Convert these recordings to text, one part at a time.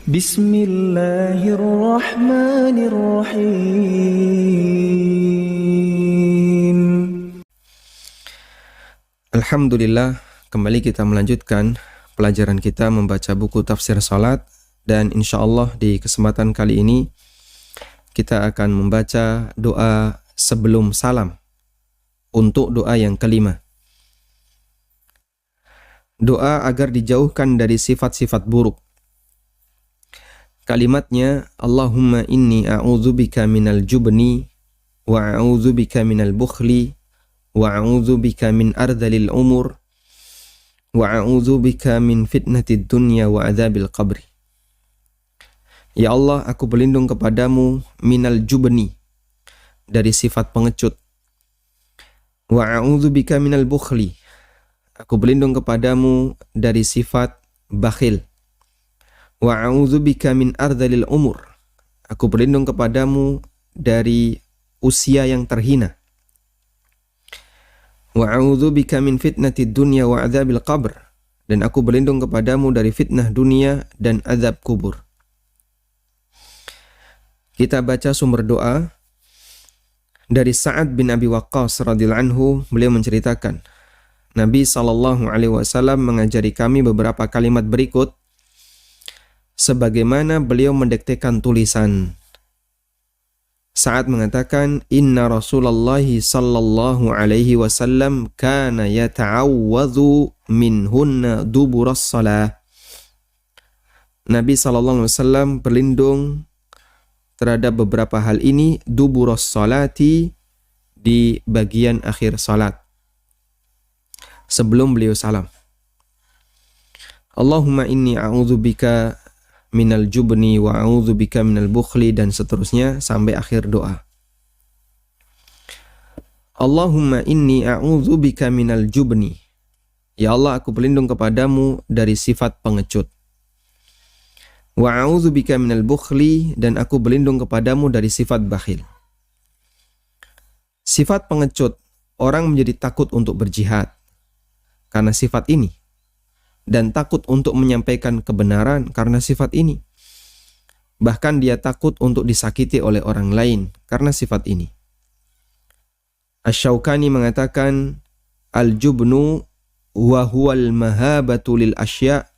Bismillahirrahmanirrahim. Alhamdulillah, kembali kita melanjutkan pelajaran kita membaca buku tafsir salat, dan insyaallah di kesempatan kali ini kita akan membaca doa sebelum salam untuk doa yang kelima. Doa agar dijauhkan dari sifat-sifat buruk. Kalimatnya, Allahumma inni a'udzubika minal jubni wa a'udzubika minal bukhli wa a'udzubika min ardhalil umur wa a'udzubika min fitnatid dunya wa adzabil qabri. Ya Allah, aku berlindung kepadamu minal jubni, dari sifat pengecut. Wa a'udzubika minal bukhli, aku berlindung kepadamu dari sifat bakhil. Wa a'udzubika min ardhalil umur, aku berlindung kepadamu dari usia yang terhina. Wa a'udzubika min fitnatid dunya wa adzabil qabr, dan aku berlindung kepadamu dari fitnah dunia dan azab kubur. Kita baca sumber doa dari Sa'ad bin Abi Waqqas radhiyallahu anhu. Beliau menceritakan, Nabi SAW mengajari kami beberapa kalimat berikut sebagaimana beliau mendiktekan tulisan. Sa'ad mengatakan, Inna Rasulullah sallallahu alaihi wasallam kana yata'awwadhu minhunna duburas salah. Nabi SAW berlindung terhadap beberapa hal ini duburas salati, di bagian akhir salat, sebelum beliau salam. Allahumma inni a'udzubika minal jubni wa a'udzubika minal bukhli, dan seterusnya sampai akhir doa. Allahumma inni a'udzubika minal jubni, ya Allah, aku berlindung kepadamu dari sifat pengecut. Wa a'udzubika minal bukhli, dan aku berlindung kepadamu dari sifat bakhil. Sifat pengecut, orang menjadi takut untuk berjihad karena sifat ini, dan takut untuk menyampaikan kebenaran karena sifat ini. Bahkan dia takut untuk disakiti oleh orang lain karena sifat ini. Asy-Syaukani mengatakan, al-jubnu wa huwal mahabatu lil asya'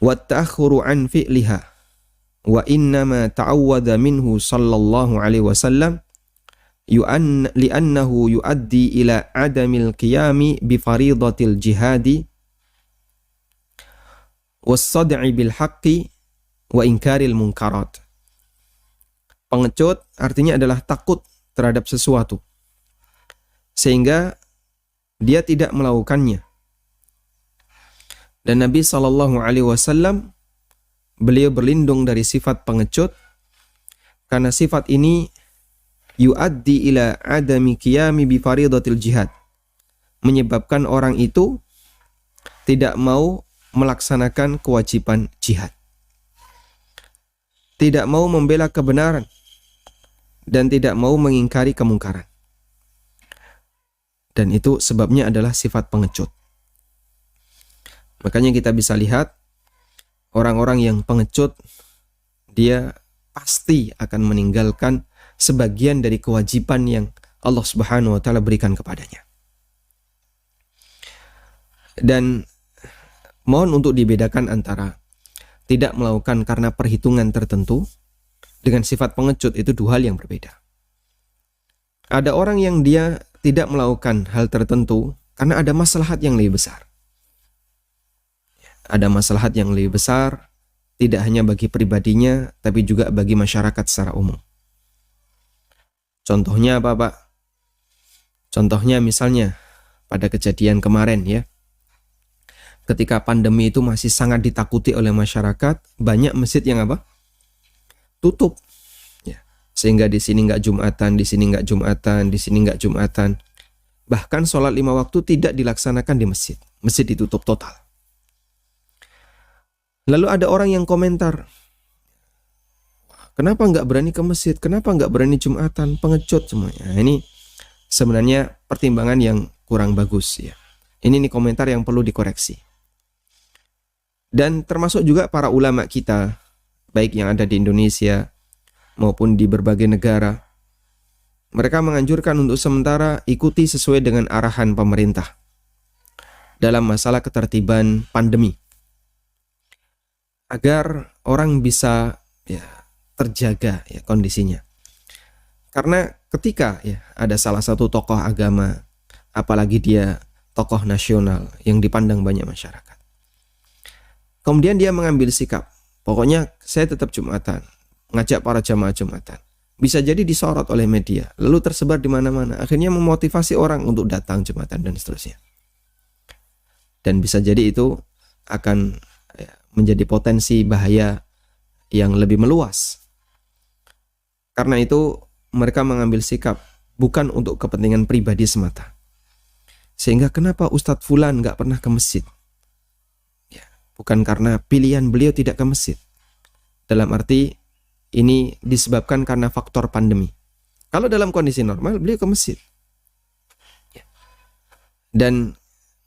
wa ta'khuru an fi'liha, wa innama ta'awwadha minhu sallallahu alaihi wasallam li'annahu yuaddi ila adamil qiyami bi faridatil jihadi was-sad'i bil haqqi wa inkaril munkarat. Pengecut artinya adalah takut terhadap sesuatu sehingga dia tidak melakukannya. Dan Nabi SAW beliau berlindung dari sifat pengecut karena sifat ini yuaddi ila adami qiyami bi faridatil jihad, menyebabkan orang itu tidak mau melaksanakan kewajiban jihad, tidak mau membela kebenaran, dan tidak mau mengingkari kemungkaran. Dan itu sebabnya adalah sifat pengecut. Makanya kita bisa lihat orang-orang yang pengecut, dia pasti akan meninggalkan sebagian dari kewajiban yang Allah Subhanahu wa taala berikan kepadanya. Dan mohon untuk dibedakan antara tidak melakukan karena perhitungan tertentu dengan sifat pengecut, itu dua hal yang berbeda. Ada orang yang dia tidak melakukan hal tertentu karena ada maslahat yang lebih besar. Ada maslahat yang lebih besar, tidak hanya bagi pribadinya, tapi juga bagi masyarakat secara umum. Contohnya apa, Pak? Contohnya misalnya pada kejadian kemarin ya. Ketika pandemi itu masih sangat ditakuti oleh masyarakat, banyak masjid yang apa? Tutup. Ya. Sehingga di sini nggak Jumatan, di sini nggak Jumatan, di sini nggak Jumatan. Bahkan sholat 5 waktu tidak dilaksanakan di masjid. Masjid ditutup total. Lalu ada orang yang komentar, kenapa nggak berani ke masjid? Kenapa nggak berani Jumatan? Pengecut semuanya. Nah, ini sebenarnya pertimbangan yang kurang bagus ya. Ini komentar yang perlu dikoreksi. Dan termasuk juga para ulama kita, baik yang ada di Indonesia maupun di berbagai negara, mereka menganjurkan untuk sementara ikuti sesuai dengan arahan pemerintah dalam masalah ketertiban pandemi, agar orang bisa terjaga kondisinya. Karena ketika ada salah satu tokoh agama, apalagi dia tokoh nasional yang dipandang banyak masyarakat, kemudian dia mengambil sikap, pokoknya saya tetap Jumatan, ngajak para jamaah Jumatan, bisa jadi disorot oleh media, lalu tersebar di mana-mana, akhirnya memotivasi orang untuk datang Jumatan dan seterusnya. Dan bisa jadi itu akan menjadi potensi bahaya yang lebih meluas. Karena itu mereka mengambil sikap bukan untuk kepentingan pribadi semata. Sehingga kenapa Ustadz Fulan gak pernah ke masjid? Bukan karena pilihan beliau tidak ke masjid. Dalam arti ini disebabkan karena faktor pandemi. Kalau dalam kondisi normal beliau ke masjid. Dan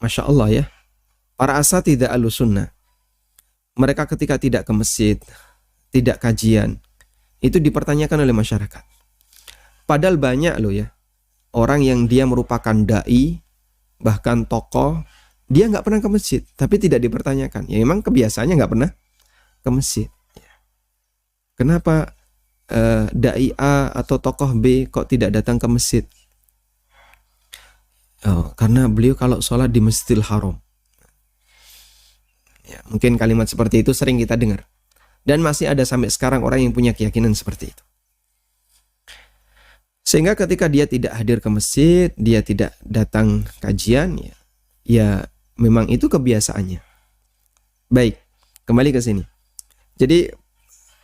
Masya Allah para asatidzah Ahlussunnah, mereka ketika tidak ke masjid, tidak kajian, itu dipertanyakan oleh masyarakat. Padahal banyak orang yang dia merupakan da'i, bahkan tokoh, dia nggak pernah ke masjid, tapi tidak dipertanyakan. Ya memang kebiasaannya nggak pernah ke masjid. Kenapa da'i A atau tokoh B kok tidak datang ke masjid? Karena beliau kalau sholat di Masjidil Haram. Mungkin kalimat seperti itu sering kita dengar. Dan masih ada sampai sekarang orang yang punya keyakinan seperti itu. Sehingga ketika dia tidak hadir ke masjid, dia tidak datang kajian, ya memang itu kebiasaannya. Baik, kembali ke sini. Jadi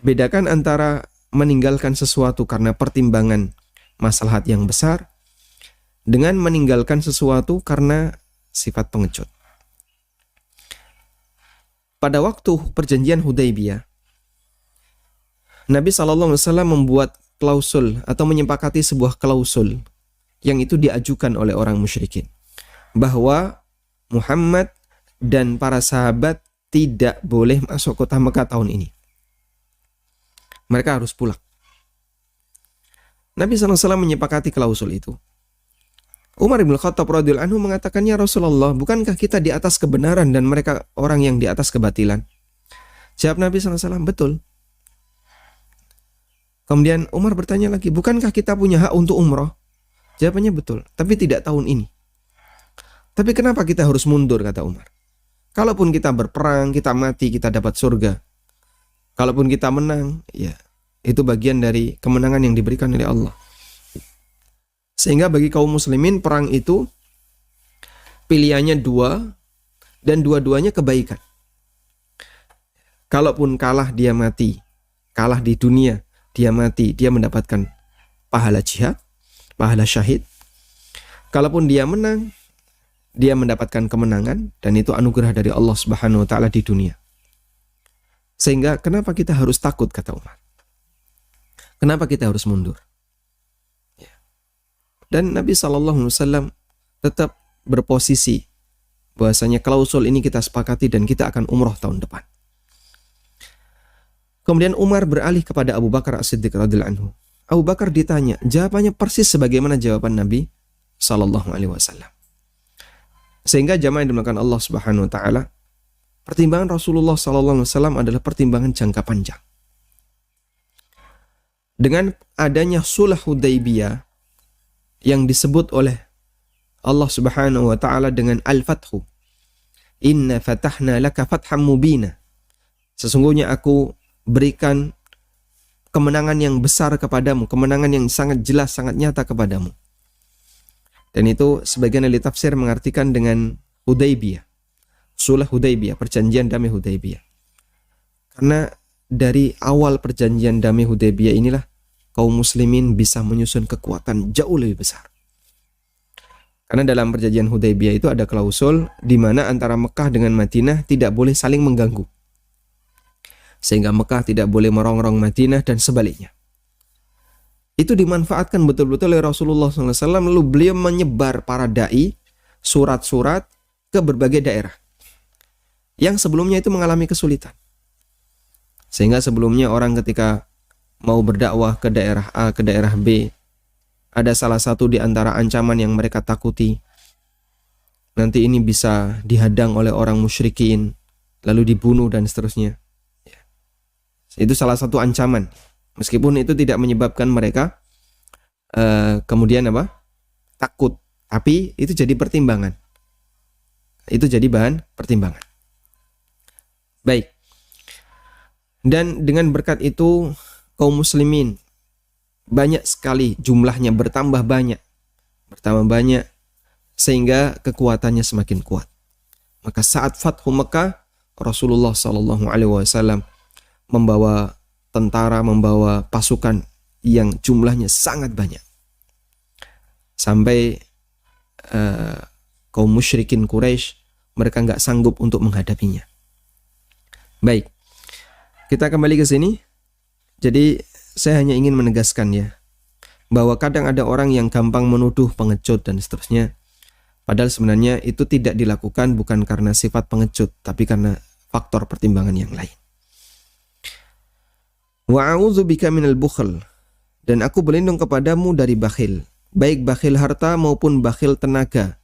bedakan antara meninggalkan sesuatu karena pertimbangan maslahat yang besar dengan meninggalkan sesuatu karena sifat pengecut. Pada waktu perjanjian Hudaybiyah, Nabi SAW membuat klausul atau menyepakati sebuah klausul yang itu diajukan oleh orang musyrikin, bahwa Muhammad dan para sahabat tidak boleh masuk kota Mekah tahun ini. Mereka harus pulang. Nabi SAW menyepakati klausul itu. Umar bin Khattab radhiyallahu anhu mengatakan, ya Rasulullah, bukankah kita di atas kebenaran dan mereka orang yang di atas kebatilan? Jawab Nabi SAW, betul. Kemudian Umar bertanya lagi, bukankah kita punya hak untuk umroh? Jawabannya betul, tapi tidak tahun ini. Tapi kenapa kita harus mundur, kata Umar. Kalaupun kita berperang, kita mati, kita dapat surga. Kalaupun kita menang, ya itu bagian dari kemenangan yang diberikan oleh Allah. Sehingga bagi kaum muslimin perang itu pilihannya dua dan dua-duanya kebaikan. Kalaupun kalah dia mati, kalah di dunia dia mati, dia mendapatkan pahala jihad, pahala syahid. Kalaupun dia menang, dia mendapatkan kemenangan dan itu anugerah dari Allah Subhanahu wa taala di dunia. Sehingga kenapa kita harus takut, kata Umar? Kenapa kita harus mundur? Dan Nabi SAW tetap berposisi bahwasanya klausul ini kita sepakati dan kita akan umroh tahun depan. Kemudian Umar beralih kepada Abu Bakar As-Siddiq radhiyallahu anhu. Abu Bakar ditanya, jawabannya persis sebagaimana jawaban Nabi SAW. Sehingga jamaah yang dimuliakan Allah Subhanahu wa taala, pertimbangan Rasulullah SAW adalah pertimbangan jangka panjang. Dengan adanya sulh Hudaybiyah yang disebut oleh Allah Subhanahu wa taala dengan Al-Fathu. Inna fatahna laka fatham mubina. Sesungguhnya aku berikan kemenangan yang besar kepadamu, kemenangan yang sangat jelas, sangat nyata kepadamu. Dan itu sebagian ahli tafsir mengartikan dengan Hudaybiyah. Sulh Hudaybiyah, perjanjian damai Hudaybiyah. Karena dari awal perjanjian damai Hudaybiyah inilah kaum muslimin bisa menyusun kekuatan jauh lebih besar. Karena dalam perjanjian Hudaybiyah itu ada klausul di mana antara Mekah dengan Madinah tidak boleh saling mengganggu. Sehingga Mekah tidak boleh merongrong Madinah dan sebaliknya. Itu dimanfaatkan betul-betul oleh Rasulullah SAW, lalu beliau menyebar para da'i, surat-surat ke berbagai daerah. yang sebelumnya itu mengalami kesulitan. Sehingga sebelumnya orang ketika mau berdakwah ke daerah A, ke daerah B, ada salah satu di antara ancaman yang mereka takuti. Nanti ini bisa dihadang oleh orang musyrikin, lalu dibunuh dan seterusnya. Itu salah satu ancaman. Meskipun itu tidak menyebabkan mereka kemudian takut. Tapi itu jadi pertimbangan. Itu jadi bahan pertimbangan. Baik. Dan dengan berkat itu kaum muslimin banyak sekali jumlahnya, bertambah banyak sehingga kekuatannya semakin kuat. Maka saat Fathu Mekah, Rasulullah SAW membawa tentara, membawa pasukan yang jumlahnya sangat banyak. Sampai kaum musyrikin Quraisy mereka nggak sanggup untuk menghadapinya. Baik, kita kembali ke sini. Jadi saya hanya ingin menegaskan ya, bahwa kadang ada orang yang gampang menuduh pengecut dan seterusnya. Padahal sebenarnya itu tidak dilakukan bukan karena sifat pengecut, tapi karena faktor pertimbangan yang lain. Wa a'udzubika minal bukhl, dan aku berlindung kepadamu dari bakhil, baik bakhil harta maupun bakhil tenaga.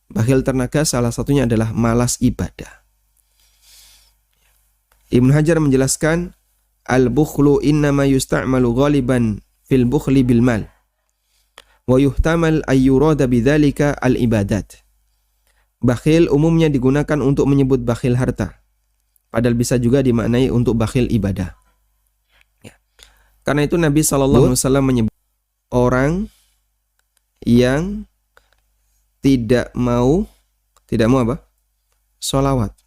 Bakhil tenaga salah satunya adalah malas ibadah. Ibnu Hajar menjelaskan, al-bukhlu innama yusta'malu ghaliban fil bukhli bil mal. Wa yuhtamal ayyurada bidzalika al-ibadat. Bakhil umumnya digunakan untuk menyebut bakhil harta. Padahal bisa juga dimaknai untuk bakhil ibadah. Ya. Karena itu Nabi SAW menyebut orang yang tidak mau apa? Sholawat.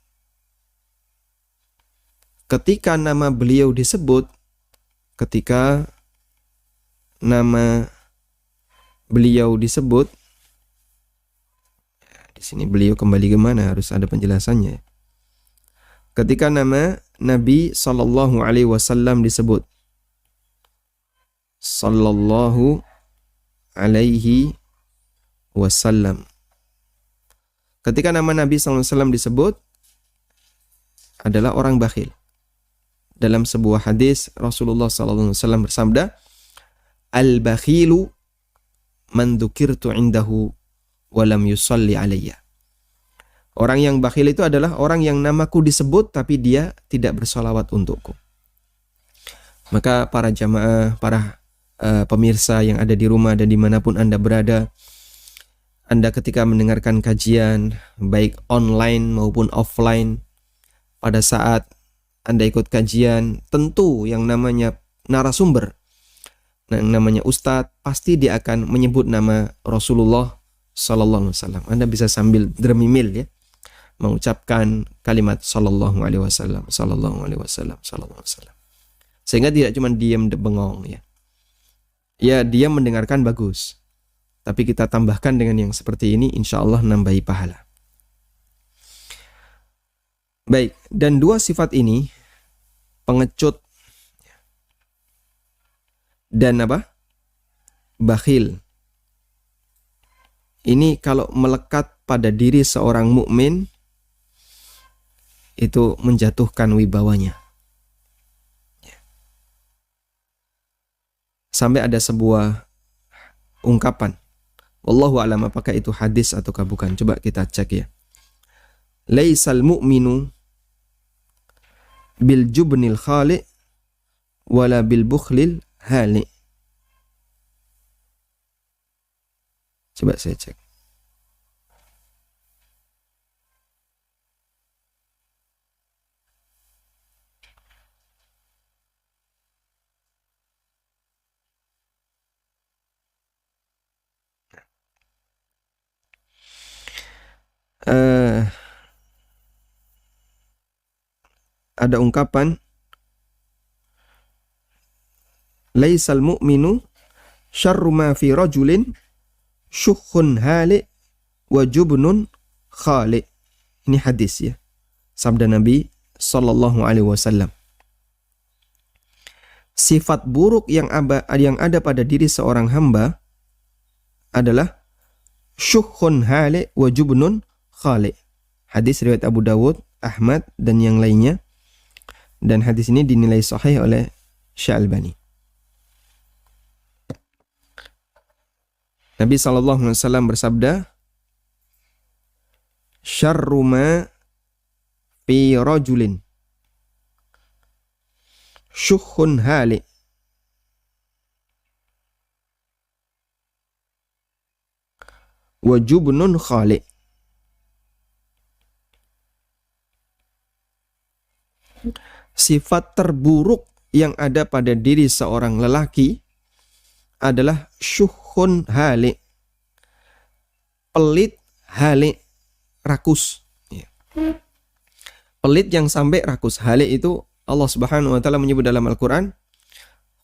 Ketika nama beliau disebut, di sini beliau kembali ke mana? Harus ada penjelasannya. Ketika nama Nabi Sallallahu Alaihi Wasallam disebut, Sallallahu Alaihi Wasallam. Ketika nama Nabi Sallallahu Alaihi Wasallam disebut, adalah orang bakhil. Dalam sebuah hadis Rasulullah Sallallahu Alaihi Wasallam bersabda, al-bakhilu man dzukirtu indahu wa lam yusalli alayya. Orang yang bakhil itu adalah orang yang namaku disebut tapi dia tidak bersolawat untukku. Maka para jamaah, para pemirsa yang ada di rumah dan dimanapun Anda berada, Anda ketika mendengarkan kajian baik online maupun offline, pada saat Anda ikut kajian, tentu yang namanya narasumber, yang namanya ustadz, pasti dia akan menyebut nama Rasulullah Sallallahu Alaihi Wasallam. Anda bisa sambil dermimil ya, mengucapkan kalimat Sallallahu Alaihi Wasallam, Sallallahu Alaihi Wasallam, Sallallahu Alaihi Wasallam. Sehingga tidak cuma diam bengong ya. Ya, dia mendengarkan bagus. Tapi kita tambahkan dengan yang seperti ini, insya Allah nambahi pahala. Baik, dan dua sifat ini, pengecut dan bakhil, ini kalau melekat pada diri seorang mukmin itu menjatuhkan wibawanya. Sampai ada sebuah ungkapan, wallahu a'lam apakah itu hadis ataukah bukan. Coba kita cek ya. Laisal mu'minu bil jubnil khali wala bil bukhlil hali. Coba saya cek. Ada ungkapan, laisal mu'minu syarru ma fi rajulin syukhun hali wa jubnun khali. Ini hadis ya, sabda Nabi Sallallahu Alaihi Wasallam. Sifat buruk yang ada pada diri seorang hamba adalah syukhun hali wa jubnun khali. Hadis riwayat Abu Dawud Ahmad dan yang lainnya. Dan hadis ini dinilai sahih oleh Syalbani. Nabi SAW bersabda, syarru ma fi rajulin syukhun hali wa jubnun khali. Sifat terburuk yang ada pada diri seorang lelaki adalah syukhun hali, pelit hali, rakus. Pelit yang sampai rakus. Hali itu Allah Subhanahu wa taala menyebut dalam Al-Qur'an,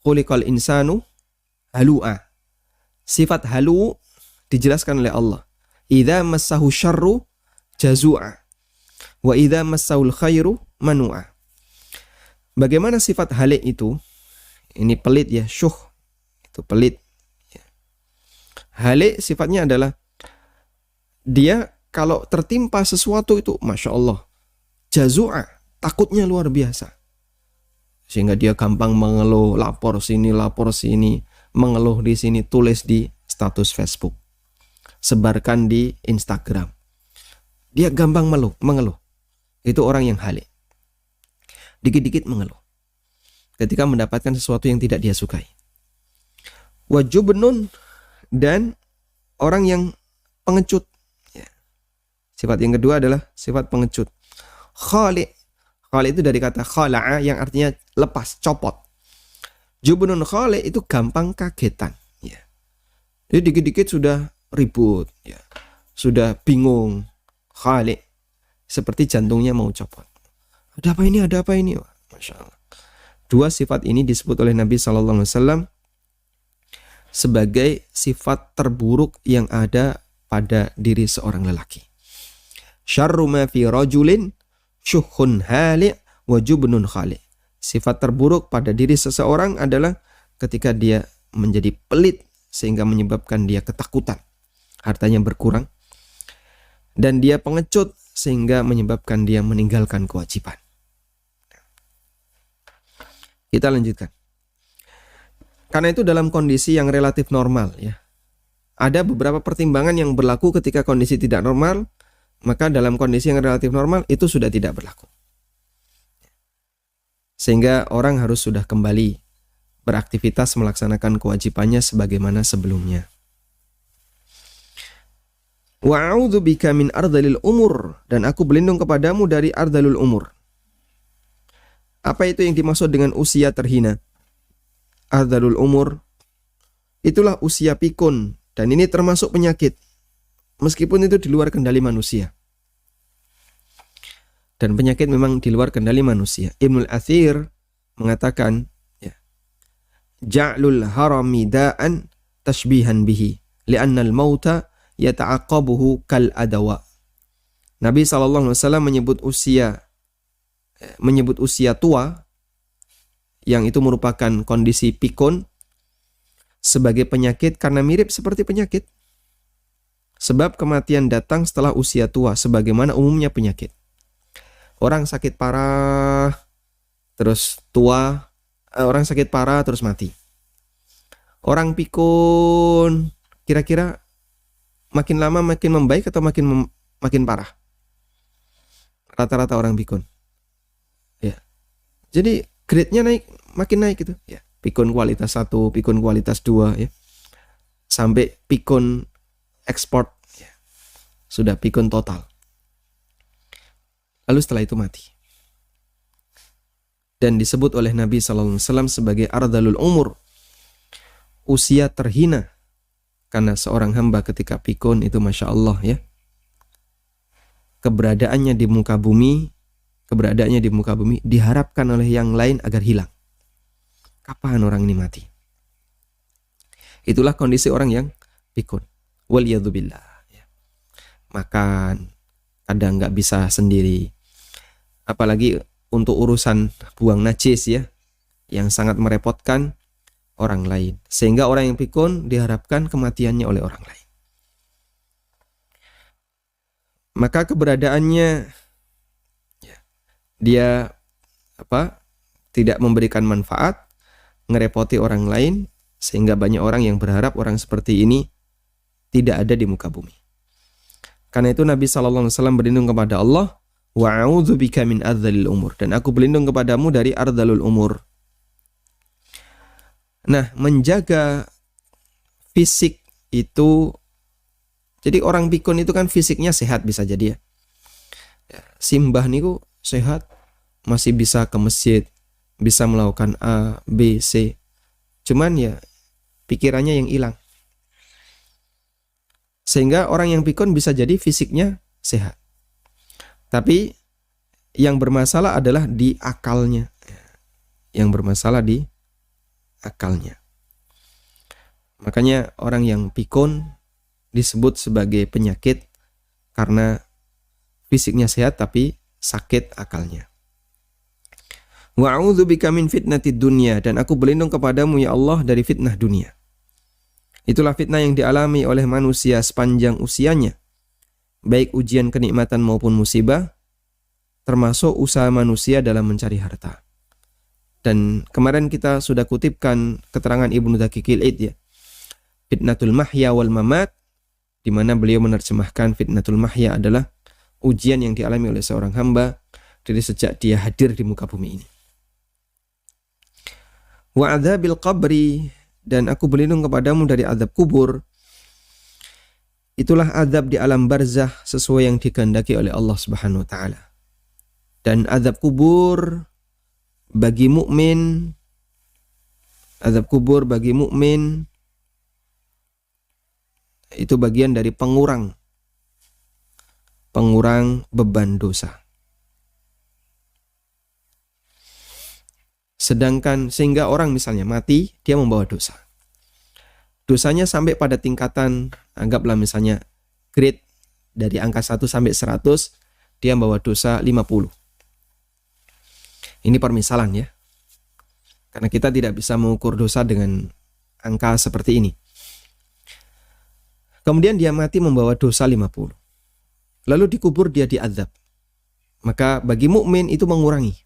khuliqal insanu halu'a. Sifat halu dijelaskan oleh Allah. Idza massahu syarru jazu'a wa idza massahul khairu manu'a. Bagaimana sifat halik itu? Ini pelit ya, syuh. Itu pelit. Halik sifatnya adalah dia kalau tertimpa sesuatu itu, Masya Allah, jazu'a, takutnya luar biasa. Sehingga dia gampang mengeluh, lapor sini, mengeluh di sini, tulis di status Facebook, sebarkan di Instagram. Dia gampang mengeluh. Itu orang yang halik. Dikit-dikit mengeluh ketika mendapatkan sesuatu yang tidak dia sukai. Wajubnun, dan orang yang pengecut. Sifat yang kedua adalah sifat pengecut. Khali itu dari kata khala'a yang artinya lepas, copot. Jubnun khali itu gampang kagetan. Jadi dikit-dikit sudah ribut, sudah bingung. Khali, seperti jantungnya mau copot. Ada apa ini? Wah, Masya Allah. Dua sifat ini disebut oleh Nabi SAW sebagai sifat terburuk yang ada pada diri seorang lelaki. Syarru ma fi rajulin syukhun hali' wa jubnun khali'. Sifat terburuk pada diri seseorang adalah ketika dia menjadi pelit sehingga menyebabkan dia ketakutan, hartanya berkurang, dan dia pengecut sehingga menyebabkan dia meninggalkan kewajiban. Kita lanjutkan. Karena itu dalam kondisi yang relatif normal ya, ada beberapa pertimbangan yang berlaku ketika kondisi tidak normal, maka dalam kondisi yang relatif normal itu sudah tidak berlaku. Sehingga orang harus sudah kembali beraktivitas melaksanakan kewajibannya sebagaimana sebelumnya. Wa a'udzu bika min ardalil umur, dan aku berlindung kepadamu dari ardalul umur. Apa itu yang dimaksud dengan usia terhina? Ardalul umur itulah usia pikun, dan ini termasuk penyakit meskipun itu di luar kendali manusia. Dan penyakit memang di luar kendali manusia. Ibnul Athir mengatakan, ja'lul harami da'an tashbihan bihi li'anna al-mauta yata'aqabuhu kal adawa. Nabi SAW menyebut usia tua yang itu merupakan kondisi pikun sebagai penyakit karena mirip seperti penyakit. Sebab kematian datang setelah usia tua sebagaimana umumnya penyakit. Orang sakit parah terus tua, orang sakit parah terus mati. Orang pikun kira-kira makin lama makin membaik atau makin parah? Rata-rata orang pikun. Jadi grade-nya makin naik gitu. Pikun kualitas 1, pikun kualitas 2 ya. Sampai pikun ekspor ya. Sudah pikun total. Lalu setelah itu mati. Dan disebut oleh Nabi SAW sebagai ardalul umur, usia terhina. Karena seorang hamba ketika pikun itu Masya Allah ya, keberadaannya di muka bumi diharapkan oleh yang lain agar hilang. Kapan orang ini mati? Itulah kondisi orang yang pikun. Waliyadzubillah. Makan kadang nggak bisa sendiri. Apalagi untuk urusan buang najis ya, yang sangat merepotkan orang lain. Sehingga orang yang pikun diharapkan kematiannya oleh orang lain. Maka keberadaannya dia tidak memberikan manfaat, ngerepoti orang lain, sehingga banyak orang yang berharap orang seperti ini tidak ada di muka bumi. Karena itu Nabi SAW berlindung kepada Allah, wa a'udzubika min adzalil umur, dan aku berlindung kepadamu dari ardalul umur. Nah, menjaga fisik itu, jadi orang pikun itu kan fisiknya sehat bisa jadi ya. Simbah niku sehat, masih bisa ke masjid, bisa melakukan A, B, C. Cuman ya pikirannya yang hilang. Sehingga orang yang pikun bisa jadi fisiknya sehat. Tapi yang bermasalah adalah di akalnya. Yang bermasalah di akalnya. Makanya orang yang pikun disebut sebagai penyakit karena fisiknya sehat tapi sakit akalnya. Wa a'udzubika min fitnatid dunya, dan aku berlindung kepadamu ya Allah dari fitnah dunia. Itulah fitnah yang dialami oleh manusia sepanjang usianya, baik ujian kenikmatan maupun musibah, termasuk usaha manusia dalam mencari harta. Dan kemarin kita sudah kutipkan keterangan Ibnu Daqiqil Id ya, fitnatul mahya wal mamat, di mana beliau menerjemahkan fitnatul mahya adalah ujian yang dialami oleh seorang hamba dari sejak dia hadir di muka bumi ini. Wa adzabil qabri, dan aku berlindung kepadamu dari azab kubur. Itulah azab di alam barzah sesuai yang dikehendaki oleh Allah Subhanahu wa taala. Dan azab kubur bagi mukmin, azab kubur bagi mukmin itu bagian dari pengurang beban dosa. Sedangkan sehingga orang misalnya mati, dia membawa dosa. Dosanya sampai pada tingkatan, anggaplah misalnya grade dari angka 1 sampai 100, dia membawa dosa 50. Ini permisalan ya. Karena kita tidak bisa mengukur dosa dengan angka seperti ini. Kemudian dia mati membawa dosa 50. Lalu dikubur dia diazab. Maka bagi mukmin itu mengurangi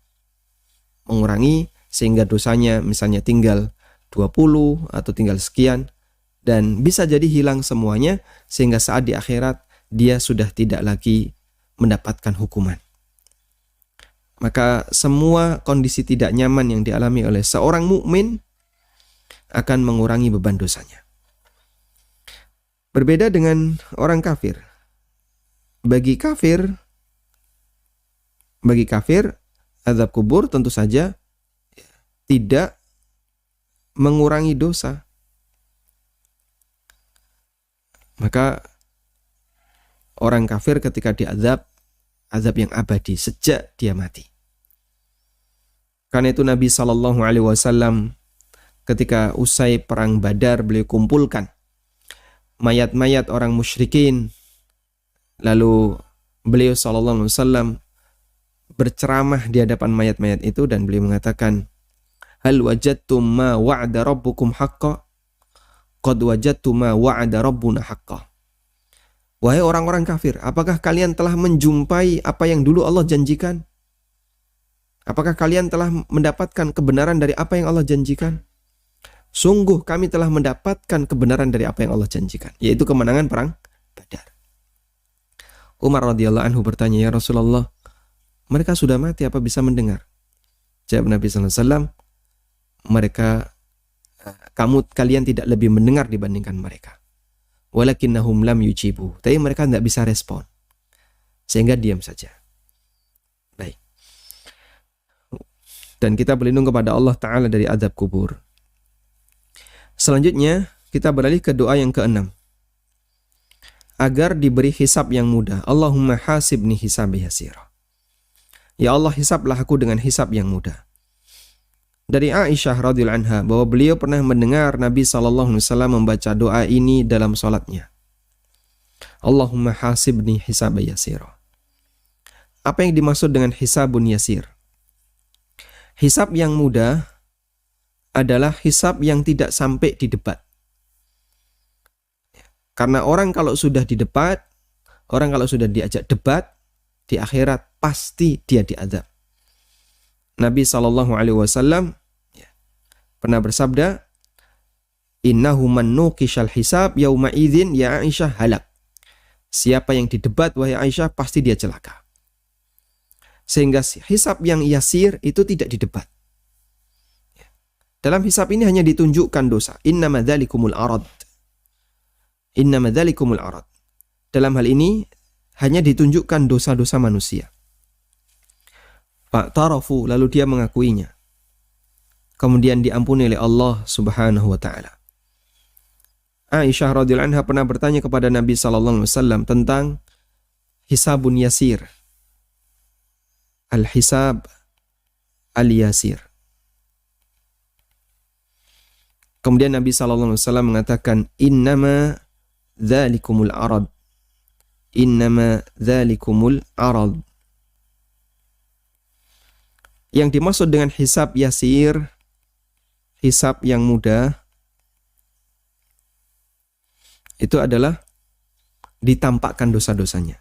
sehingga dosanya misalnya tinggal 20 atau tinggal sekian, dan bisa jadi hilang semuanya sehingga saat di akhirat dia sudah tidak lagi mendapatkan hukuman. Maka semua kondisi tidak nyaman yang dialami oleh seorang mukmin akan mengurangi beban dosanya. Berbeda dengan orang kafir. Bagi kafir azab kubur tentu saja tidak mengurangi dosa. Maka orang kafir ketika diazab, azab yang abadi sejak dia mati. Karena itu Nabi SAW ketika usai perang Badar, beliau kumpulkan mayat-mayat orang musyrikin. Lalu beliau SAW berceramah di hadapan mayat-mayat itu, dan beliau mengatakan, hal wajadtum ma wa'ada rabbukum haqqa? Qad wajadtum ma wa'ada rabbuna haqqa. Wahai orang-orang kafir, apakah kalian telah menjumpai apa yang dulu Allah janjikan? Apakah kalian telah mendapatkan kebenaran dari apa yang Allah janjikan? Sungguh kami telah mendapatkan kebenaran dari apa yang Allah janjikan, yaitu kemenangan perang Badar. Umar radhiyallahu anhu bertanya, ya Rasulullah, mereka sudah mati apa bisa mendengar? Jawab Nabi SAW, kalian tidak lebih mendengar dibandingkan mereka. Walakinnahum lam yujibu, tapi mereka tidak bisa respon, sehingga diam saja. Baik. Dan kita berlindung kepada Allah Ta'ala dari azab kubur. Selanjutnya kita beralih ke doa yang ke-6, agar diberi hisab yang mudah. Allahumma hasibni hisabi yasira. Ya Allah, hisablah aku dengan hisab yang mudah. Dari Aisyah radhiyallahu anha bahwa beliau pernah mendengar Nabi SAW membaca doa ini dalam salatnya. Allahumma hasibni hisabi yasira. Apa yang dimaksud dengan hisabun yasir? Hisab yang mudah adalah hisab yang tidak sampai di debat. Karena orang kalau sudah di debat, orang kalau sudah diajak debat, di akhirat pasti dia diazab. Nabi SAW pernah bersabda, innahu man nuqishal hisab yauma idzin ya Aisyah halak. Siapa yang didebat wahai Aisyah pasti dia celaka. Sehingga hisab yang yasir itu tidak didebat. Dalam hisab ini hanya ditunjukkan dosa. Innama dzalikumul arad. Innama dzalikumul arad. Dalam hal ini hanya ditunjukkan dosa-dosa manusia. Fa'tarafu, lalu dia mengakuinya. Kemudian diampuni oleh Allah Subhanahu wa taala. Aisyah radhiyallahu anha pernah bertanya kepada Nabi sallallahu alaihi wasallam tentang hisabun yasir. Al-hisab al-yasir. Kemudian Nabi sallallahu alaihi wasallam mengatakan, innama dzalikumul arad. Innama dzalikumul arad. Yang dimaksud dengan hisab yasir, hisab yang mudah, itu adalah ditampakkan dosa-dosanya.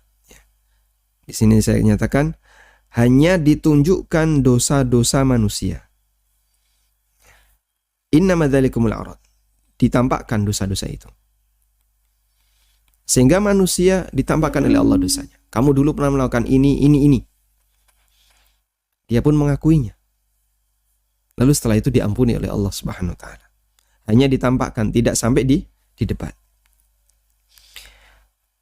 Di sini saya nyatakan hanya ditunjukkan dosa-dosa manusia. Innama dzalikumul arad. Ditampakkan dosa-dosa itu. Sehingga manusia ditampakkan oleh Allah dosanya. Kamu dulu pernah melakukan ini. Dia pun mengakuinya. Lalu setelah itu diampuni oleh Allah Subhanahu wa taala. Hanya ditampakkan, tidak sampai di debat.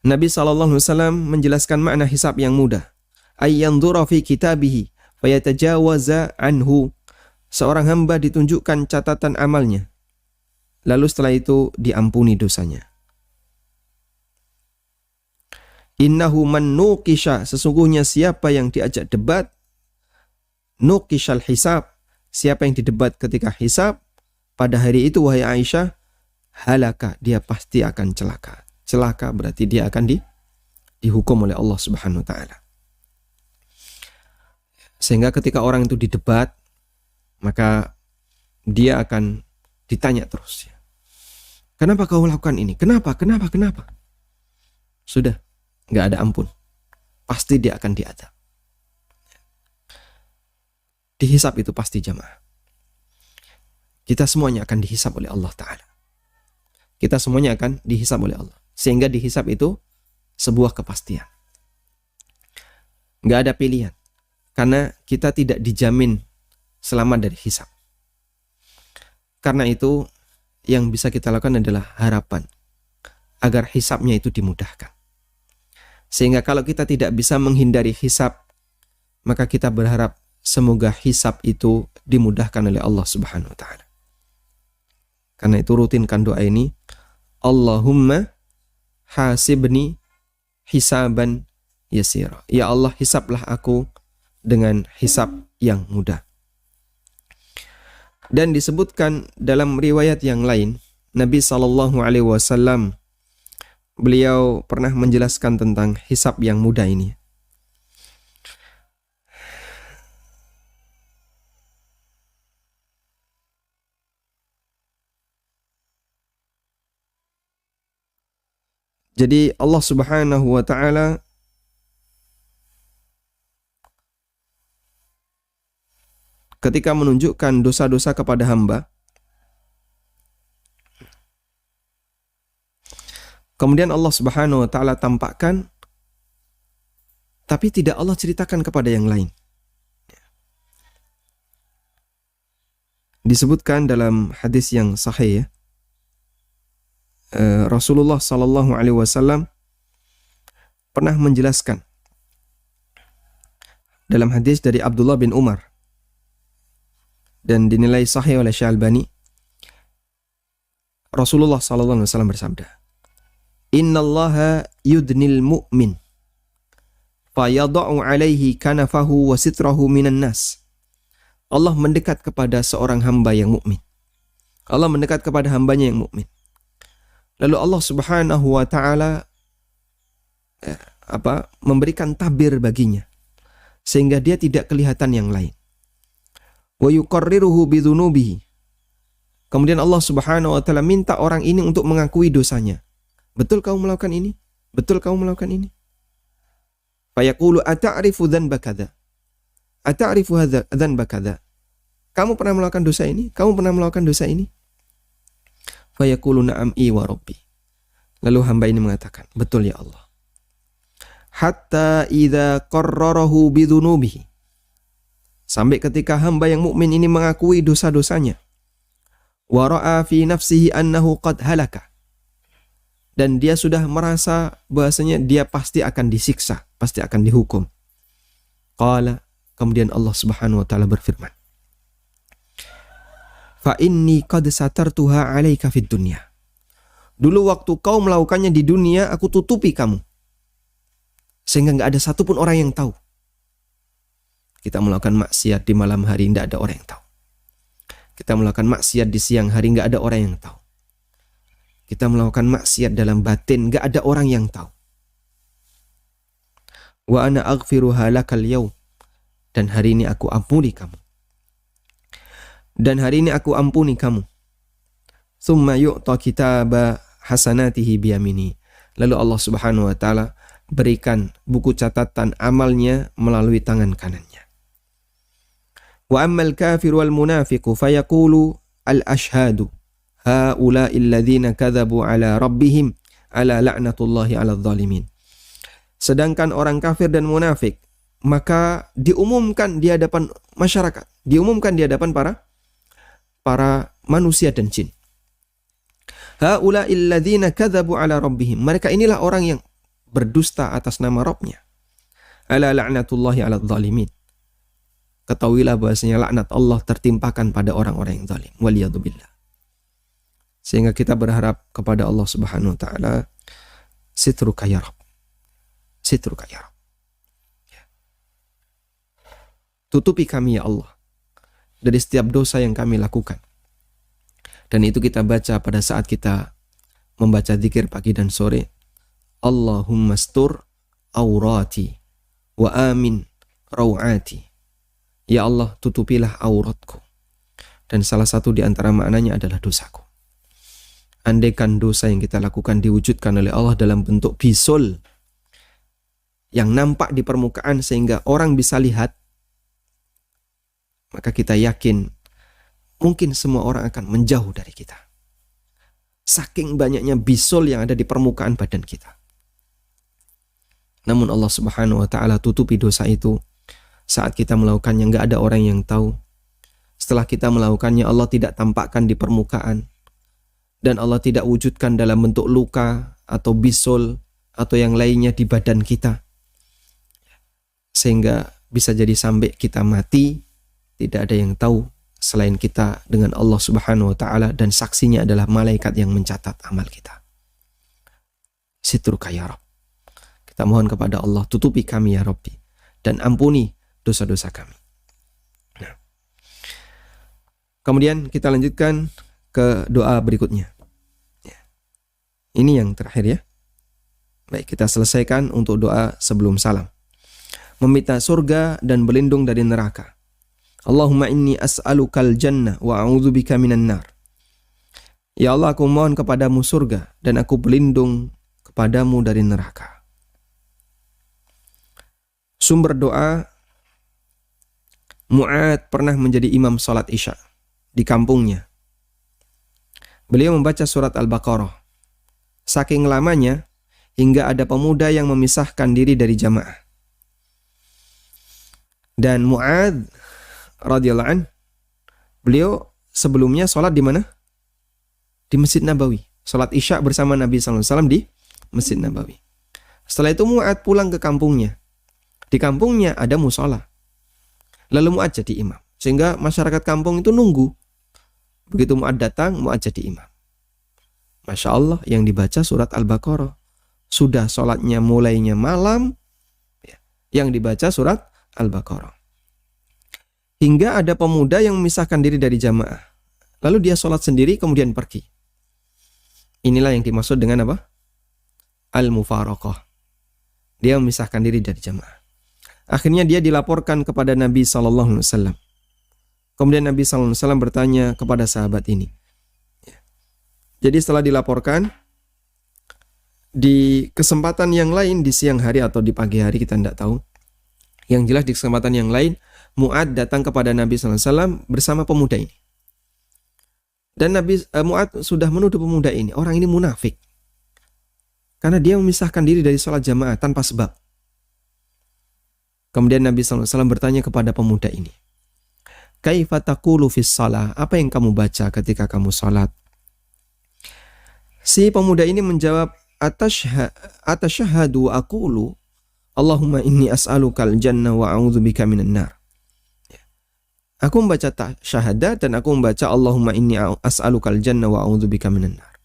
Nabi SAW menjelaskan makna hisab yang mudah. Ayyanzura fi kitabihi fayatajawaza anhu. Seorang hamba ditunjukkan catatan amalnya. Lalu setelah itu diampuni dosanya. Innahu man nuqisha, sesungguhnya siapa yang diajak debat, nuqishal hisab, siapa yang didebat ketika hisab, pada hari itu wahai Aisyah, halaka, dia pasti akan celaka. Celaka berarti dia akan dihukum oleh Allah Subhanahu wa taala. Sehingga ketika orang itu didebat, maka dia akan ditanya terus. Kenapa kau melakukan ini? Kenapa? Sudah, nggak ada ampun. Pasti dia akan diadab. Dihisab itu pasti jamaah. Kita semuanya akan dihisab oleh Allah Ta'ala. Kita semuanya akan dihisab oleh Allah. Sehingga dihisab itu sebuah kepastian. Nggak ada pilihan. Karena kita tidak dijamin selamat dari hisab. Karena itu yang bisa kita lakukan adalah harapan agar hisabnya itu dimudahkan. Sehingga kalau kita tidak bisa menghindari hisab, maka kita berharap semoga hisab itu dimudahkan oleh Allah Subhanahu wa taala. Karena itu rutinkan doa ini, Allahumma hasibni hisaban yasira. Ya Allah, hisablah aku dengan hisab yang mudah. Dan disebutkan dalam riwayat yang lain, Nabi SAW beliau pernah menjelaskan tentang hisab yang mudah ini. Jadi Allah Subhanahu wa taala ketika menunjukkan dosa-dosa kepada hamba, kemudian Allah Subhanahu wa taala tampakkan, tapi tidak Allah ceritakan kepada yang lain. Disebutkan dalam hadis yang sahih ya, Rasulullah sallallahu alaihi wasallam pernah menjelaskan dalam hadis dari Abdullah bin Umar dan dinilai sahih oleh Syekh Albani. Rasulullah sallallahu alaihi wasallam bersabda, "Innallaha yudnil mu'min fayada'u alaihi kanafahu wa sitrahu minan nas." Allah mendekat kepada seorang hamba yang mukmin. Allah mendekat kepada hambanya yang mukmin. Lalu Allah Subhanahu wa taala memberikan tabir baginya sehingga dia tidak kelihatan yang lain. Wa yuqarriruhu bidzunubihi. Kemudian Allah Subhanahu wa taala minta orang ini untuk mengakui dosanya. Betul kamu melakukan ini? Betul kamu melakukan ini? Fayaqulu ata'rifu dzanba kadza. ata'rifu dzanba kadza? Kamu pernah melakukan dosa ini? Kamu pernah melakukan dosa ini? Fayaqulu na'am wa rabbi. Lalu hamba ini mengatakan, betul ya Allah. Hatta idza qarrarahu bidzunubihi. Sampai ketika hamba yang mukmin ini mengakui dosa-dosanya. Wa ra'a fi nafsihi annahu qad halaka. Dan dia sudah merasa bahasanya dia pasti akan disiksa, pasti akan dihukum. Qala, kemudian Allah Subhanahu wa taala berfirman, fa inni qad satartuha 'alaika fid dunya. Dulu waktu kau melakukannya di dunia, aku tutupi kamu. Sehingga enggak ada satupun orang yang tahu. Kita melakukan maksiat di malam hari, enggak ada orang yang tahu. Kita melakukan maksiat di siang hari, enggak ada orang yang tahu. Kita melakukan maksiat dalam batin, enggak ada orang yang tahu. Wa ana aghfiruha lakal yaum. Dan hari ini aku ampuni kamu. Dan hari ini aku ampuni kamu. Tsumma yu'ta kitaba hasanatihi biyamini. Lalu Allah Subhanahu wa taala berikan buku catatan amalnya melalui tangan kanannya. Wa ammal kafir wal munafiqu fayaqulu al ashhadu haula'i alladhina kadzabu ala rabbihim ala la'natullahi 'alal zalimin. Sedangkan orang kafir dan munafik maka diumumkan di hadapan masyarakat, diumumkan di hadapan para manusia dan jin. Haula'il ladzina kadzabu 'ala rabbihim. Mereka inilah orang yang berdusta atas nama Rabb-nya. Ala la'natullahi 'alal zalimin. Ketahuilah bahasanya laknat Allah tertimpakan pada orang-orang yang zalim. Waliyadzubillah. Sehingga kita berharap kepada Allah Subhanahu wa taala, sitruka ya Rabb. Sitruka ya Rabb. Tutupi kami ya Allah dari setiap dosa yang kami lakukan. Dan itu kita baca pada saat kita membaca zikir pagi dan sore. Allahumma stur aurati wa amin rawati. Ya Allah, tutupilah auratku. Dan salah satu di antara maknanya adalah dosaku. Andaikan dosa yang kita lakukan diwujudkan oleh Allah dalam bentuk bisul yang nampak di permukaan sehingga orang bisa lihat, maka kita yakin mungkin semua orang akan menjauh dari kita. Saking banyaknya bisul yang ada di permukaan badan kita. Namun Allah Subhanahu wa taala tutupi dosa itu saat kita melakukannya, enggak ada orang yang tahu. Setelah kita melakukannya, Allah tidak tampakkan di permukaan. Dan Allah tidak wujudkan dalam bentuk luka atau bisul atau yang lainnya di badan kita. Sehingga bisa jadi sampai kita mati, tidak ada yang tahu selain kita dengan Allah Subhanahu wa taala, dan saksinya adalah malaikat yang mencatat amal kita. Sitruka ya Rabb. Kita mohon kepada Allah, tutupi kami ya Rabbi dan ampuni dosa-dosa kami. Nah. Kemudian kita lanjutkan ke doa berikutnya. Ya. Ini yang terakhir ya. Baik, kita selesaikan untuk doa sebelum salam. Meminta surga dan berlindung dari neraka. Allahumma inni as'alukal jannah wa a'udzubika minan nar. Ya Allah, aku mohon kepadamu surga dan aku berlindung kepadamu dari neraka. Sumber doa, Mu'ad pernah menjadi imam salat Isya di kampungnya. Beliau membaca surat Al-Baqarah. Saking lamanya hingga ada pemuda yang memisahkan diri dari jamaah. Dan Mu'ad radhiyallahu an, beliau sebelumnya salat di mana? Di Masjid Nabawi. Salat Isya bersama Nabi sallallahu alaihi wasallam di Masjid Nabawi. Setelah itu Mu'ad pulang ke kampungnya. Di kampungnya ada mushola. Lalu Mu'ad jadi imam. Sehingga masyarakat kampung itu nunggu. Begitu Mu'ad datang, Mu'ad jadi imam. Masya Allah, yang dibaca surat Al-Baqarah. Sudah sholatnya mulainya malam, yang dibaca surat Al-Baqarah. Hingga ada pemuda yang memisahkan diri dari jamaah. Lalu dia sholat sendiri kemudian pergi. Inilah yang dimaksud dengan apa? Al-Mufaraqah. Dia memisahkan diri dari jamaah. Akhirnya dia dilaporkan kepada Nabi SAW. Kemudian Nabi SAW bertanya kepada sahabat ini. Jadi setelah dilaporkan, di kesempatan yang lain di siang hari atau di pagi hari kita tidak tahu. Yang jelas di kesempatan yang lain, Mu'ad datang kepada Nabi SAW bersama pemuda ini. Dan Mu'ad sudah menuduh pemuda ini, orang ini munafik. Karena dia memisahkan diri dari sholat jamaah tanpa sebab. Kemudian Nabi SAW bertanya kepada pemuda ini, Kaifa taqulu fis shalah? Apa yang kamu baca ketika kamu sholat? Si pemuda ini menjawab, Atashahadu aqulu Allahumma inni as'alukal jannah wa a'udzubika minan nar. Aku membaca syahadat dan aku membaca Allahumma inni as'alukal jannah wa a'udzubika minan nar.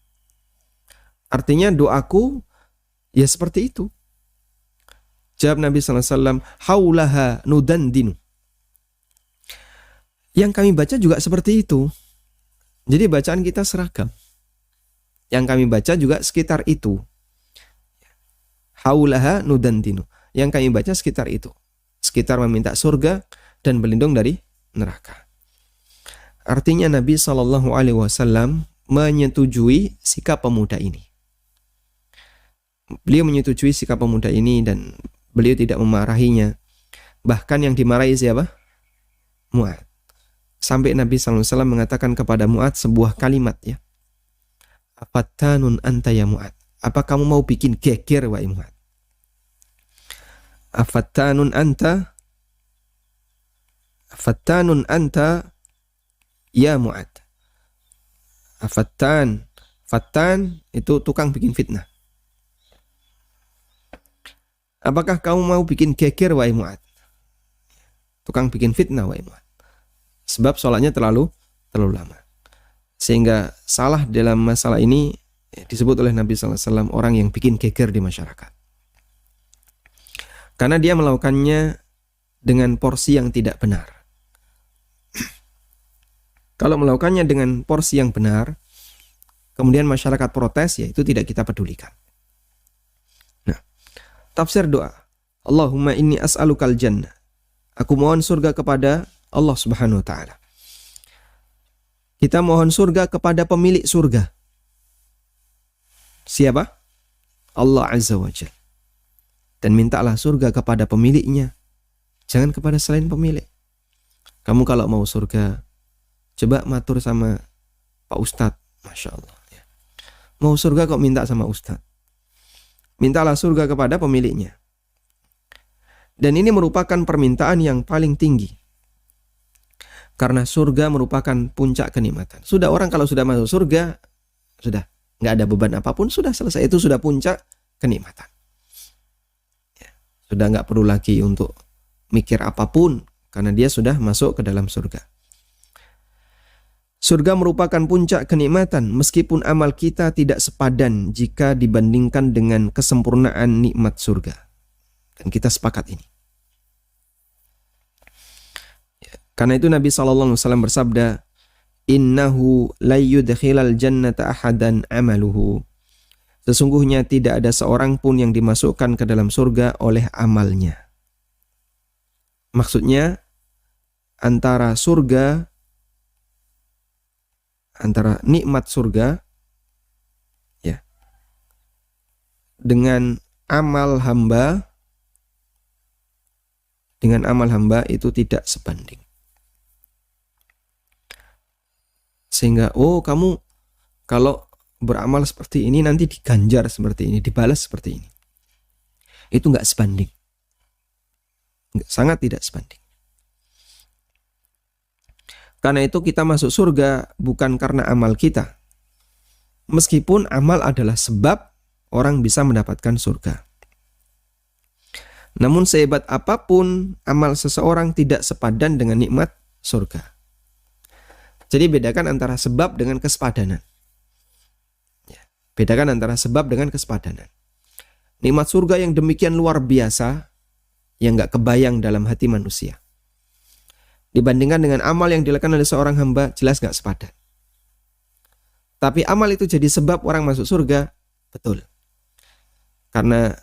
Artinya doaku ya seperti itu. Jawab Nabi SAW, haulaha nudandinu. Yang kami baca juga seperti itu. Jadi bacaan kita seragam. Yang kami baca juga sekitar itu. Haulaha nudandinu. Yang kami baca sekitar itu. Sekitar meminta surga dan berlindung dari neraka. Artinya Nabi SAW menyetujui sikap pemuda ini. Beliau menyetujui sikap pemuda ini dan beliau tidak memarahinya. Bahkan yang dimarahi siapa? Mu'ad. Sampai Nabi SAW mengatakan kepada Mu'ad sebuah kalimat ya. Afattanun anta ya Mu'ad. Apa kamu mau bikin geger wahai Mu'ad? Afattanun anta ya Mu'ad. Fattan itu tukang bikin fitnah. Apakah kamu mau bikin geger wahai Mu'ad? Tukang bikin fitnah wahai Mu'ad. Sebab sholatnya terlalu lama. Sehingga salah dalam masalah ini disebut oleh Nabi SAW orang yang bikin geger di masyarakat. Karena dia melakukannya dengan porsi yang tidak benar. Kalau melakukannya dengan porsi yang benar, kemudian masyarakat protes, ya itu tidak kita pedulikan. Nah, tafsir doa. Allahumma inni as'alukal jannah. Aku mohon surga kepada Allah Subhanahu wa ta'ala. Kita mohon surga kepada pemilik surga. Siapa? Allah Azza wa Jalla. Dan mintalah surga kepada pemiliknya. Jangan kepada selain pemilik. Kamu kalau mau surga, coba matur sama Pak Ustadz. Masya Allah. Mau surga kok minta sama Ustadz. Mintalah surga kepada pemiliknya. Dan ini merupakan permintaan yang paling tinggi. Karena surga merupakan puncak kenikmatan. Sudah orang kalau sudah masuk surga, sudah nggak ada beban apapun, sudah selesai. Itu sudah puncak kenikmatan. Ya, sudah nggak perlu lagi untuk mikir apapun, karena dia sudah masuk ke dalam surga. Surga merupakan puncak kenikmatan, meskipun amal kita tidak sepadan jika dibandingkan dengan kesempurnaan nikmat surga. Dan kita sepakat ini. Karena itu Nabi SAW bersabda, Innahu la yudkhilal jannata ahadan amaluhu. Sesungguhnya tidak ada seorang pun yang dimasukkan ke dalam surga oleh amalnya. Maksudnya, antara nikmat surga ya, dengan amal hamba itu tidak sebanding. Sehingga kamu kalau beramal seperti ini nanti diganjar seperti ini, dibalas seperti ini. Itu enggak sebanding. Sangat tidak sebanding. Karena itu kita masuk surga bukan karena amal kita. Meskipun amal adalah sebab orang bisa mendapatkan surga. Namun sehebat apapun amal seseorang tidak sepadan dengan nikmat surga. Jadi bedakan antara sebab dengan kesepadanan. Ya, bedakan antara sebab dengan kesepadanan. Nikmat surga yang demikian luar biasa, yang gak kebayang dalam hati manusia. Dibandingkan dengan amal yang dilakukan oleh seorang hamba, jelas gak sepadan. Tapi amal itu jadi sebab orang masuk surga, betul. Karena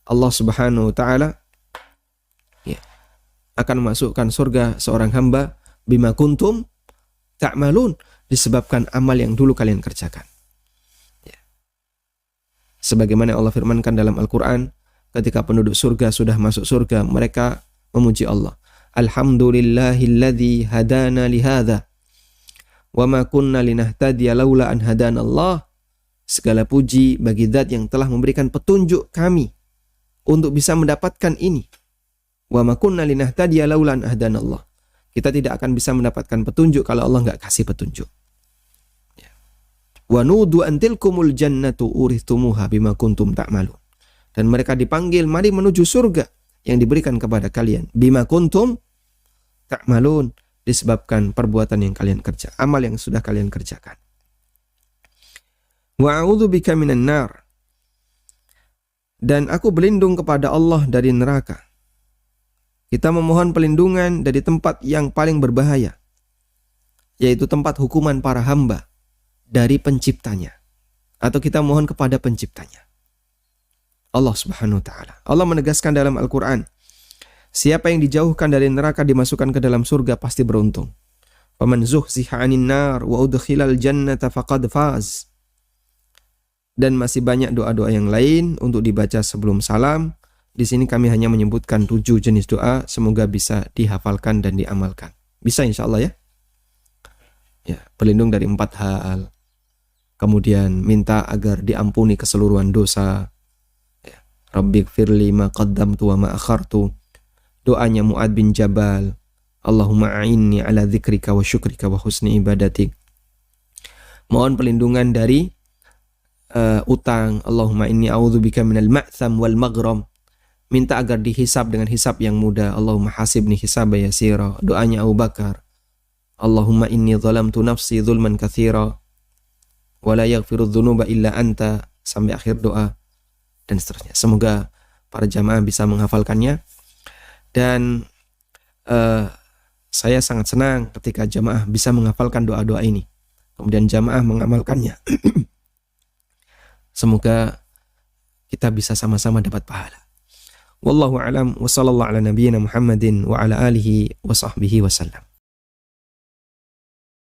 Allah Subhanahu wa ta'ala ya, akan memasukkan surga seorang hamba bima kuntum ta'malun, disebabkan amal yang dulu kalian kerjakan. Ya. Sebagaimana Allah firmankan dalam Al-Quran, ketika penduduk surga sudah masuk surga, mereka memuji Allah. Alhamdulillahilladzi hadana lihadza wa ma kunna linahtadiya laula an hadanallah. Segala puji bagi Zat yang telah memberikan petunjuk kami untuk bisa mendapatkan ini. Wa ma kunna linahtadiya laula an hadanallah. Kita tidak akan bisa mendapatkan petunjuk kalau Allah enggak kasih petunjuk. Wa nudu antilkumul jannatu urithumuha bima kuntum ta'malun. Dan mereka dipanggil, mari menuju surga yang diberikan kepada kalian. Bima kuntum ta'malun, disebabkan perbuatan yang kalian kerja, amal yang sudah kalian kerjakan. Wa a'udzubika minan nar. Dan aku berlindung kepada Allah dari neraka. Kita memohon perlindungan dari tempat yang paling berbahaya, yaitu tempat hukuman para hamba dari penciptanya, atau kita mohon kepada penciptanya, Allah Subhanahu wa taala. Allah menegaskan dalam Al-Qur'an, siapa yang dijauhkan dari neraka dimasukkan ke dalam surga pasti beruntung. Faman zuhziha 'anil nar wa udkhilal jannata faqad faz. Dan masih banyak doa-doa yang lain untuk dibaca sebelum salam. Di sini kami hanya menyebutkan 7 jenis doa, semoga bisa dihafalkan dan diamalkan. Bisa insyaallah ya. Ya, berlindung dari 4 hal. Kemudian minta agar diampuni keseluruhan dosa. Ya. Rabbighfirli ma qaddamtu wa ma akhartu. Doanya Mu'adz bin Jabal. Allahumma a'inni ala dzikrika wa syukrika wa husni ibadatik. Mohon perlindungan dari utang. Allahumma inni a'udzubika minal ma'tham wal maghram. Minta agar dihisab dengan hisab yang mudah. Allahumma hasibni hisaba yasira. Doanya Abu Bakar. Allahumma inni zalamtu nafsi zulman katsira. Wala yaghfiru dzunuba illa anta, sampai akhir doa dan seterusnya. Semoga para jamaah bisa menghafalkannya. Dan saya sangat senang ketika jamaah bisa menghafalkan doa-doa ini, kemudian jamaah mengamalkannya. Semoga kita bisa sama-sama dapat pahala. Wallahu a'lam wa sallallahu ala nabiyyina Muhammadin wa ala alihi wa sahbihi wasallam.